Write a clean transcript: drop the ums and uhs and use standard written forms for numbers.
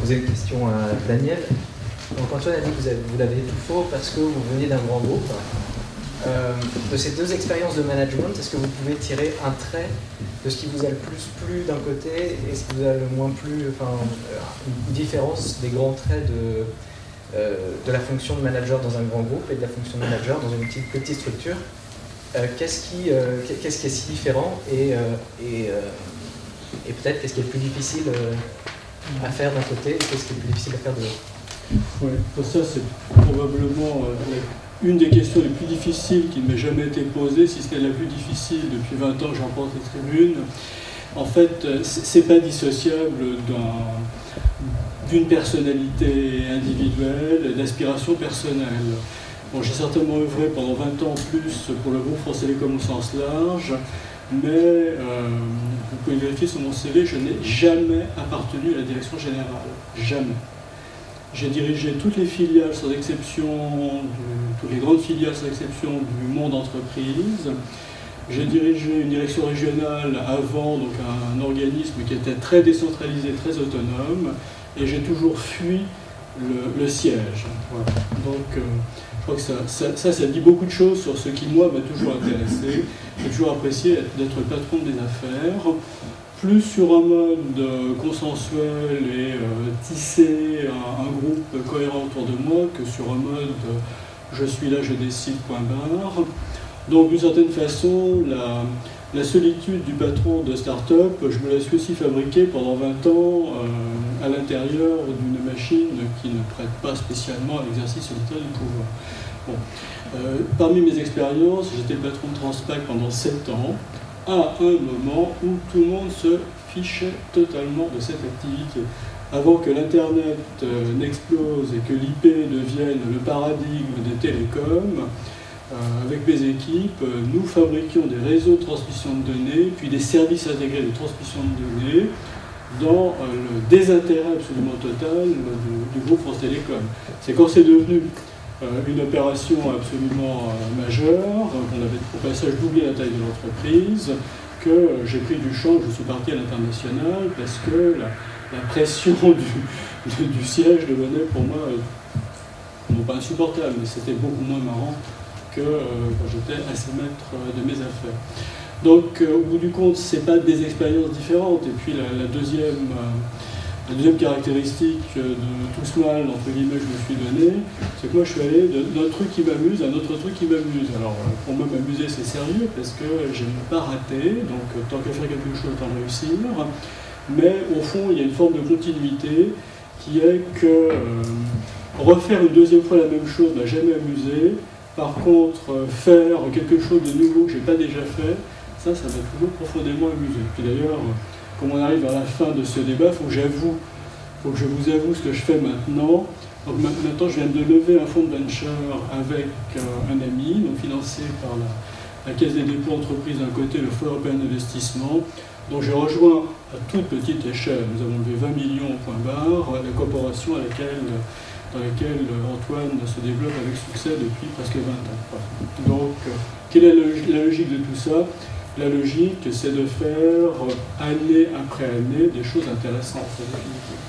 poser une question à Daniel. Donc Antoine a dit que vous l'avez tout faux parce que vous veniez d'un grand groupe. De ces deux expériences de management, est-ce que vous pouvez tirer un trait de ce qui vous a le plus plu d'un côté et ce qui vous a le moins plu, enfin, une différence des grands traits de la fonction de manager dans un grand groupe et de la fonction de manager dans une petite structure? Qu'est-ce qui est si différent et peut-être qu'est-ce qui est le plus difficile à faire d'un côté et qu'est-ce qui est le plus difficile à faire de l'autre? Oui, ça c'est probablement une des questions les plus difficiles qui ne m'ait jamais été posée, si ce n'est la plus difficile depuis 20 ans que j'en porte les tribunes. En fait, c'est pas dissociable d'une personnalité individuelle, d'aspiration personnelle. Bon, j'ai certainement œuvré pendant 20 ans en plus pour le groupe France Télécom au sens large, mais vous pouvez vérifier sur mon CV, je n'ai jamais appartenu à la direction générale. Jamais. J'ai dirigé toutes les filiales sans exception, toutes les grandes filiales sans exception du monde entreprise. J'ai dirigé une direction régionale avant, donc un organisme qui était très décentralisé, très autonome, et j'ai toujours fui le siège. Voilà. Donc je crois que ça dit beaucoup de choses sur ce qui, moi, m'a toujours intéressé. J'ai toujours apprécié d'être le patron des affaires, plus sur un mode consensuel et tisser un groupe cohérent autour de moi que sur un mode je suis là, je décide, point barre. Donc d'une certaine façon, la solitude du patron de start-up, je me la suis aussi fabriquée pendant 20 ans à l'intérieur d'une machine qui ne prête pas spécialement à l'exercice solitaire du pouvoir. Bon. Parmi mes expériences, j'étais le patron de Transpac pendant 7 ans, à un moment où tout le monde se fichait totalement de cette activité. Avant que l'Internet n'explose et que l'IP devienne le paradigme des télécoms, avec mes équipes, nous fabriquions des réseaux de transmission de données, puis des services intégrés de transmission de données, dans le désintérêt absolument total du groupe France Télécom. C'est quand c'est devenu une opération absolument majeure, on avait au passage doublé la taille de l'entreprise, que j'ai pris du champ, je suis parti à l'international, parce que la pression du siège devenait pour moi, non pas insupportable, mais c'était beaucoup moins marrant que quand j'étais assez maître de mes affaires. Donc, au bout du compte, ce n'est pas des expériences différentes. Et puis, la deuxième caractéristique de tout ce mal, entre guillemets, que je me suis donné, c'est que moi, je suis allé d'un truc qui m'amuse à un autre truc qui m'amuse. Alors, pour moi, m'amuser, c'est sérieux, parce que j'aime pas rater, donc tant qu'à faire quelque chose, autant réussir. Mais, au fond, il y a une forme de continuité qui est que refaire une deuxième fois la même chose m'a jamais amusé. Par contre, faire quelque chose de nouveau que je n'ai pas déjà fait, ça m'a toujours profondément amusé. Puis d'ailleurs, comme on arrive à la fin de ce débat, il faut que je vous avoue ce que je fais maintenant. Donc maintenant, je viens de lever un fonds de venture avec un ami, donc financé par la Caisse des dépôts entreprises d'un côté, le Fonds européen d'investissement. Donc j'ai rejoint à toute petite échelle, nous avons levé 20 millions point barre, la corporation dans laquelle Antoine se développe avec succès depuis presque 20 ans. Donc, quelle est la logique de tout ça? La logique, c'est de faire année après année des choses intéressantes, c'est définitif.